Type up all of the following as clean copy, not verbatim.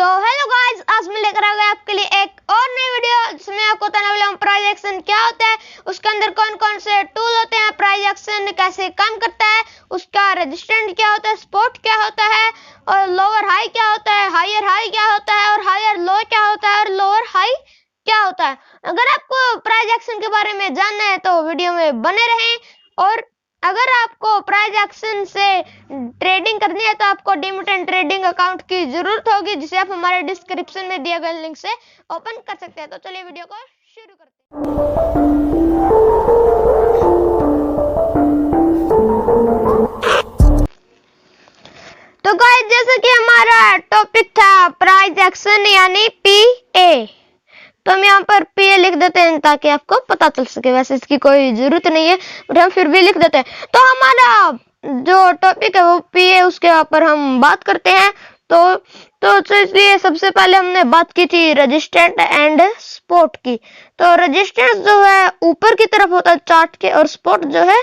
तो hello guys, आज मैं लेकर आ गया आपके लिए एक और नई वीडियो जिसमें आपको बताने वाला हूँ प्राइस एक्शन क्या होता है, उसके अंदर कौन कौन से टूल होते हैं, प्राइस एक्शन कैसे काम करता है, उसका रेजिस्टेंस क्या होता है, सपोर्ट क्या होता है, और लोअर हाई क्या होता है, हायर हाई क्या होता है, और हायर लो क्या होता है, और लोअर हाई क्या होता है। अगर आपको प्राइस एक्शन के बारे में जानना है तो वीडियो में बने रहें। और अगर आपको प्राइस एक्शन से ट्रेडिंग करनी है तो आपको डीमैट एंड ट्रेडिंग अकाउंट की जरूरत होगी, जिसे आप हमारे डिस्क्रिप्शन में दिए गए लिंक से ओपन कर सकते हैं। तो चलिए वीडियो को शुरू करते हैं। तो गाइस, जैसे कि हमारा टॉपिक था प्राइस एक्शन यानी पीए, तो हम यहाँ पर पीए लिख देते हैं ताकि आपको पता चल सके। वैसे इसकी कोई जरूरत नहीं है, पर हम फिर भी लिख देते हैं। तो हमारा जो टॉपिक है वो पीए, उसके ऊपर हम बात करते हैं। तो इसलिए सबसे पहले हमने बात की थी रेजिस्टेंस एंड सपोर्ट की। तो रेजिस्टेंस जो है ऊपर की तरफ होता है चार्ट के, और सपोर्ट जो है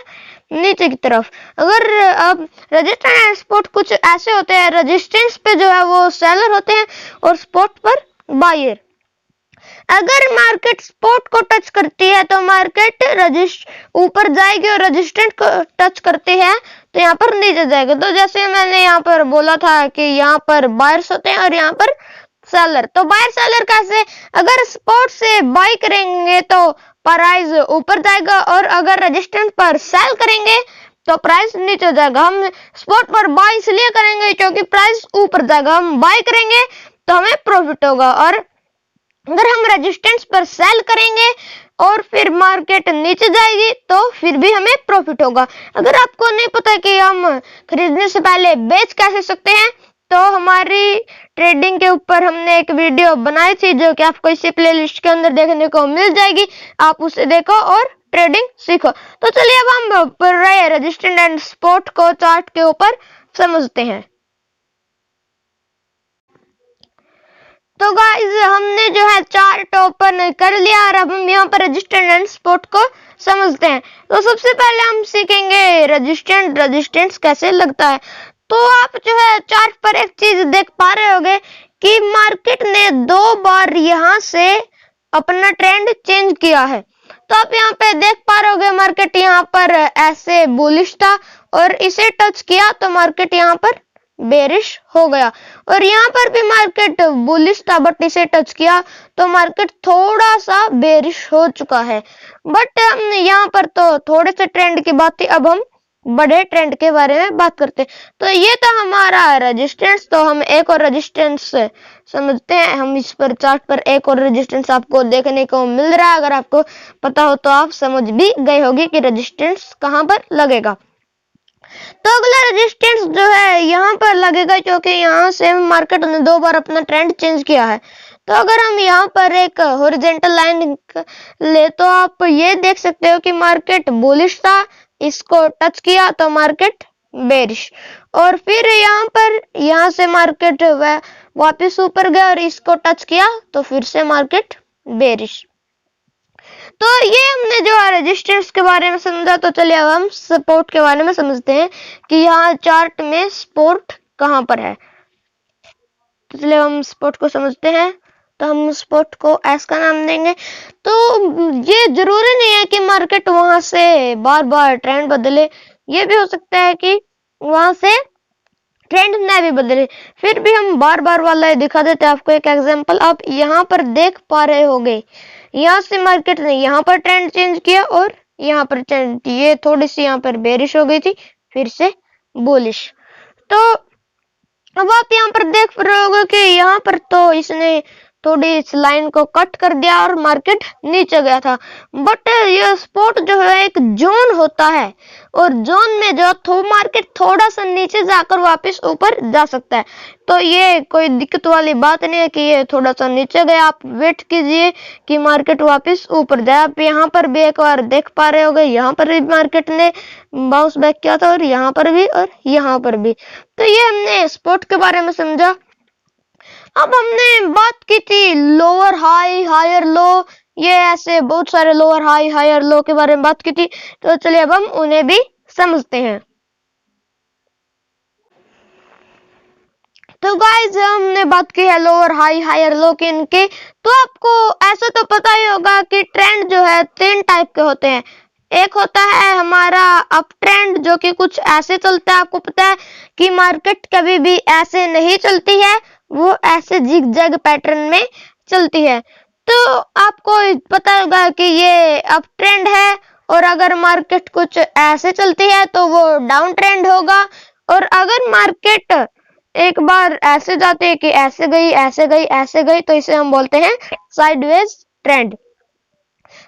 नीचे की तरफ। अगर अब रेजिस्टेंस एंड सपोर्ट कुछ ऐसे होते हैं, रेजिस्टेंस पे जो है वो सेलर होते हैं और सपोर्ट पर बायर। अगर मार्केट सपोर्ट को टच करती है तो मार्केट ऊपर जाएगी, और रेजिस्टेंस को टच करती है तो यहाँ पर नीचे जाएगा। तो जैसे मैंने यहाँ पर बोला था कि यहाँ पर बायर्स होते हैं और यहाँ पर सेलर। तो बायर सेलर कैसे, अगर सपोर्ट से बाय करेंगे तो प्राइस ऊपर जाएगा, और अगर रेजिस्टेंस पर सेल करेंगे तो प्राइस नीचे जाएगा। हम सपोर्ट पर बाय इसलिए करेंगे क्योंकि प्राइस ऊपर जाएगा, हम बाय करेंगे तो हमें प्रॉफिट होगा। और अगर हम रेजिस्टेंस पर सेल करेंगे और फिर मार्केट नीचे जाएगी तो फिर भी हमें प्रॉफिट होगा। अगर आपको नहीं पता कि हम खरीदने से पहले बेच कैसे सकते हैं, तो हमारी ट्रेडिंग के ऊपर हमने एक वीडियो बनाई थी जो कि आपको इसी प्लेलिस्ट के अंदर देखने को मिल जाएगी। आप उसे देखो और ट्रेडिंग सीखो। तो चलिए अब हम रेजिस्टेंस एंड सपोर्ट को चार्ट के ऊपर समझते हैं। तो गाइस, हमने जो है चार्ट ओपन कर लिया और अब हम यहाँ पर रेजिस्टेंस एंड सपोर्ट को समझते हैं। तो सबसे पहले हम सीखेंगे रेजिस्टेंस कैसे लगता है। तो आप जो है चार्ट पर एक चीज देख पा रहे होंगे कि मार्केट ने 2 बार यहाँ से अपना ट्रेंड चेंज किया है। तो आप यहाँ पे देख पा रहे होंगे मार्केट यहाँ पर ऐसे बुलिश था और इसे टच किया तो मार्केट यहाँ पर बेरिश हो गया, और यहाँ पर भी मार्केट बुलिश था बट इसे टच किया तो मार्केट थोड़ा सा बेरिश हो चुका है। बट हम यहाँ पर तो थोड़े से ट्रेंड की बात थी, अब हम बड़े ट्रेंड के बारे में बात करते हैं। तो ये था हमारा रेजिस्टेंस। तो हम एक और रेजिस्टेंस समझते हैं। हम इस पर चार्ट पर एक और रेजिस्टेंस आपको देखने को मिल रहा है। अगर आपको पता हो तो आप समझ भी गए होंगे कि रेजिस्टेंस कहाँ पर लगेगा। तो अगला रेजिस्टेंस जो है यहाँ पर लगेगा क्योंकि यहाँ से मार्केट ने 2 बार अपना ट्रेंड चेंज किया है। तो अगर हम यहाँ पर एक हॉरिजॉन्टल लाइन ले तो आप ये देख सकते हो कि मार्केट बुलिश था, इसको टच किया तो मार्केट बेरिश, और फिर यहाँ से मार्केट वापस ऊपर गया और इसको टच किया तो फिर से मार्केट बेरिश। तो ये हमने जो है रेजिस्टेंस के बारे में समझा। तो चलिए अब हम सपोर्ट के बारे में समझते हैं कि यहाँ चार्ट में सपोर्ट कहाँ पर है। तो चलिए हम सपोर्ट को समझते हैं। तो हम सपोर्ट को एस का नाम देंगे। तो ये जरूरी नहीं है कि मार्केट वहां से बार बार ट्रेंड बदले, ये भी हो सकता है कि वहां से ट्रेंड न भी बदले, फिर भी हम बार बार वाला दिखा देते हैं आपको। एक एग्जांपल आप यहाँ पर देख पा रहे होंगे, यहाँ से मार्केट ने यहाँ पर ट्रेंड चेंज किया और यहाँ पर ट्रेंड, ये थोड़ी सी यहाँ पर बेरिश हो गई थी, फिर से बुलिश। तो अब आप यहाँ पर देख रहे होंगे कि यहाँ पर तो इसने थोड़ी इस लाइन को कट कर दिया और मार्केट नीचे गया था। बट ये सपोर्ट जो है एक जोन होता है, और जोन में जो मार्केट थोड़ा सा नीचे जाकर वापस ऊपर जा सकता है। तो ये कोई दिक्कत वाली बात नहीं है कि ये थोड़ा सा नीचे गया। आप वेट कीजिए कि मार्केट वापस ऊपर जाए। आप यहाँ पर भी एक बार देख पा रहे होंगे, यहाँ पर भी मार्केट ने बाउंस बैक किया था, और यहाँ पर भी और यहाँ पर भी। तो ये हमने सपोर्ट के बारे में समझा। अब हमने बात की थी लोअर हाई हायर लो, ये ऐसे बहुत सारे लोअर हाई हायर लो के बारे में बात की थी। तो चलिए अब हम उन्हें भी समझते हैं। तो गाइस हमने बात की है लोअर हाई हायर लो की इनके। तो आपको ऐसा तो पता ही होगा कि ट्रेंड जो है 3 टाइप के होते हैं। एक होता है हमारा अप ट्रेंड जो कि कुछ ऐसे चलता है, आपको पता है कि मार्केट कभी भी ऐसे नहीं चलती है, वो ऐसे जिग जैग पैटर्न में चलती है। तो आपको पता होगा कि ये अप ट्रेंड है, और अगर मार्केट कुछ ऐसे चलती है तो वो डाउन ट्रेंड होगा। और अगर मार्केट एक बार ऐसे जाते हैं कि ऐसे गई ऐसे गई ऐसे गई, तो इसे हम बोलते हैं साइडवेज ट्रेंड।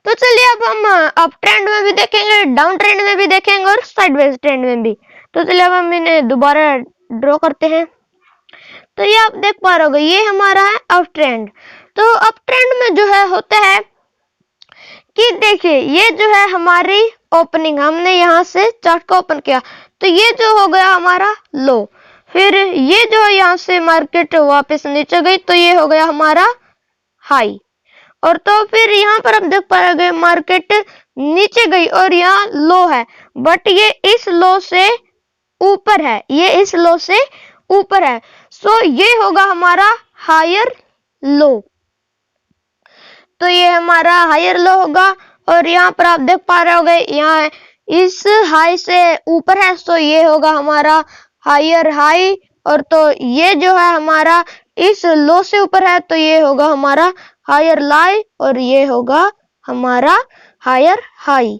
तो चलिए अब हम अप ट्रेंड में भी देखेंगे, डाउन ट्रेंड में भी देखेंगे और साइडवेज ट्रेंड में भी। तो चलिए अब हम इन्हें दोबारा ड्रॉ करते हैं। तो ये आप देख पा रहे होगे, ये हमारा है अप ट्रेंड। तो अप ट्रेंड में जो है होता है कि देखिए ये जो है हमारी ओपनिंग, हमने यहाँ से चार्ट को ओपन किया तो ये जो हो गया हमारा लो, फिर ये जो है यहाँ से मार्केट वापस नीचे गई तो ये हो गया हमारा हाई। और तो फिर यहाँ पर आप देख पा रहे मार्केट नीचे गई और यहाँ लो है, बट ये इस लो से ऊपर है, ये इस लो से ऊपर है, सो ये होगा हमारा हायर लो। तो ये हमारा हायर लो होगा। और यहाँ पर आप देख पा रहे होगे यहाँ इस हाई से ऊपर है, सो ये होगा हमारा हायर हाई। और तो ये जो है हमारा इस लो से ऊपर है, तो ये होगा हमारा हायर लाई, और ये होगा हमारा हायर हाई।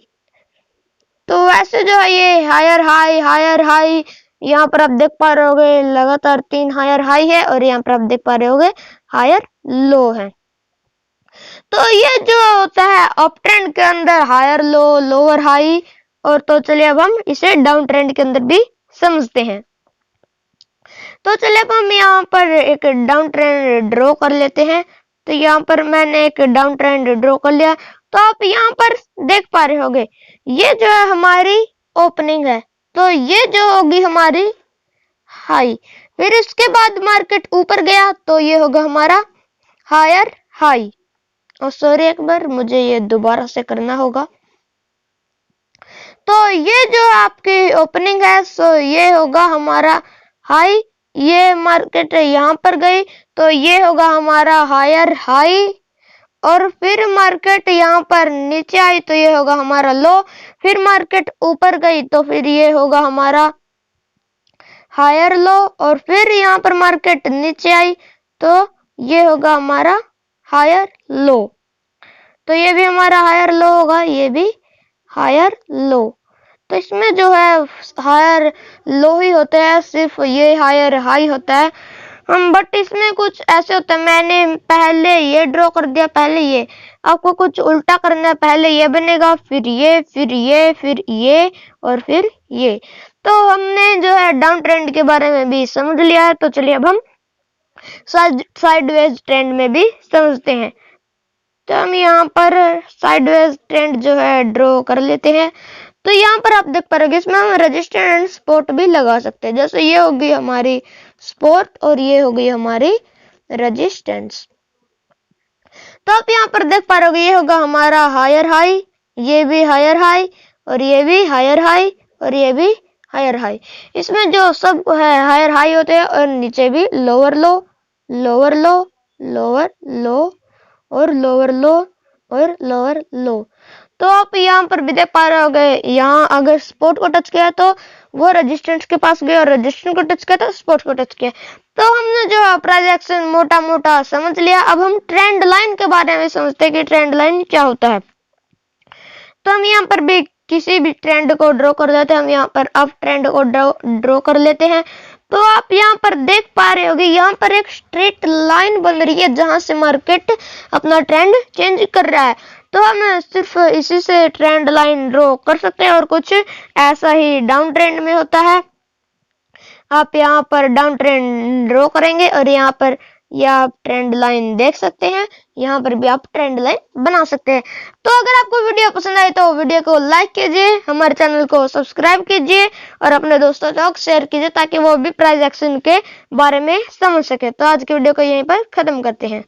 तो वैसे जो है ये हायर हाई, यहाँ पर आप देख पा रहे होगे लगातार 3 हायर हाई है, और यहाँ पर आप देख पा रहे होगे हायर लो है। तो ये जो होता है अप ट्रेंड के अंदर हायर लो लोअर हाई। और तो चलिए अब हम इसे डाउन ट्रेंड के अंदर भी समझते हैं। तो चलिए अब हम यहाँ पर एक डाउन ट्रेंड ड्रॉ कर लेते हैं। तो यहाँ पर मैंने एक डाउन ट्रेंड ड्रॉ कर लिया। तो आप यहाँ पर देख पा रहे होगे ये जो है हमारी ओपनिंग है, तो ये जो होगी हमारी हाई, फिर इसके बाद मार्केट ऊपर गया तो ये होगा हमारा हायर हाई। और सॉरी एक बार मुझे ये दोबारा से करना होगा। तो ये जो आपकी ओपनिंग है, सो ये होगा हमारा हाई, ये मार्केट यहाँ पर गई तो ये होगा हमारा हायर हाई। और फिर मार्केट यहाँ पर नीचे आई तो ये होगा हमारा लो, फिर मार्केट ऊपर गई तो फिर ये होगा हमारा हायर लो। और फिर यहाँ पर मार्केट नीचे आई तो ये होगा हमारा हायर लो। तो ये भी हमारा हायर लो होगा, ये भी हायर लो। तो इसमें जो है हायर लो ही होते हैं, सिर्फ ये हायर हाई होता है। बट इसमें कुछ ऐसे होता है, मैंने पहले ये ड्रॉ कर दिया, पहले ये, आपको कुछ उल्टा करना है, पहले ये बनेगा फिर ये फिर ये फिर ये और फिर ये। तो हमने जो है डाउन ट्रेंड के बारे में भी समझ लिया है। तो चलिए अब हम साइडवेज ट्रेंड में भी समझते हैं। तो हम यहाँ पर साइडवेज ट्रेंड जो है ड्रॉ कर लेते हैं। तो यहाँ पर आप देख पा रहे हो इसमें हम रेजिस्टेंस एंड सपोर्ट भी लगा सकते हैं। जैसे ये होगी हमारी सपोर्ट और ये होगी हमारी रेजिस्टेंस। तो आप यहाँ पर देख पा रहे हो ये होगा हमारा हायर हाई, ये भी हायर हाई और ये भी हायर हाई और ये भी हायर हाई। इसमें जो सब है हायर हाई होते हैं और नीचे भी लोअर लो लोअर लो लोअर लो और लोअर लो और लोअर लो। तो आप यहाँ पर भी देख पा रहे होगे यहाँ अगर सपोर्ट को टच किया तो वो रेजिस्टेंस के पास गया और रेजिस्टेंस को टच किया तो सपोर्ट को टच किया। तो हमने जो है प्राइस एक्शन मोटा मोटा समझ लिया। अब हम ट्रेंड लाइन के बारे में समझते हैं कि ट्रेंड लाइन क्या होता है। तो हम यहाँ पर भी किसी भी ट्रेंड को ड्रॉ कर देते हैं। हम यहाँ पर अप ट्रेंड को ड्रॉ कर लेते हैं। तो आप यहाँ पर देख पा रहे होगे यहाँ पर एक स्ट्रेट लाइन बन रही है जहां से मार्केट अपना ट्रेंड चेंज कर रहा है। तो हम सिर्फ इसी से ट्रेंड लाइन ड्रॉ कर सकते हैं और कुछ ऐसा ही डाउन ट्रेंड में होता है। आप यहाँ पर डाउन ट्रेंड ड्रॉ करेंगे और यहाँ पर या आप ट्रेंड लाइन देख सकते हैं, यहाँ पर भी आप ट्रेंड लाइन बना सकते हैं। तो अगर आपको वीडियो पसंद आए तो वीडियो को लाइक कीजिए, हमारे चैनल को सब्सक्राइब कीजिए और अपने दोस्तों तक शेयर कीजिए ताकि वो भी प्राइस एक्शन के बारे में समझ सके। तो आज की वीडियो को यहीं पर खत्म करते हैं।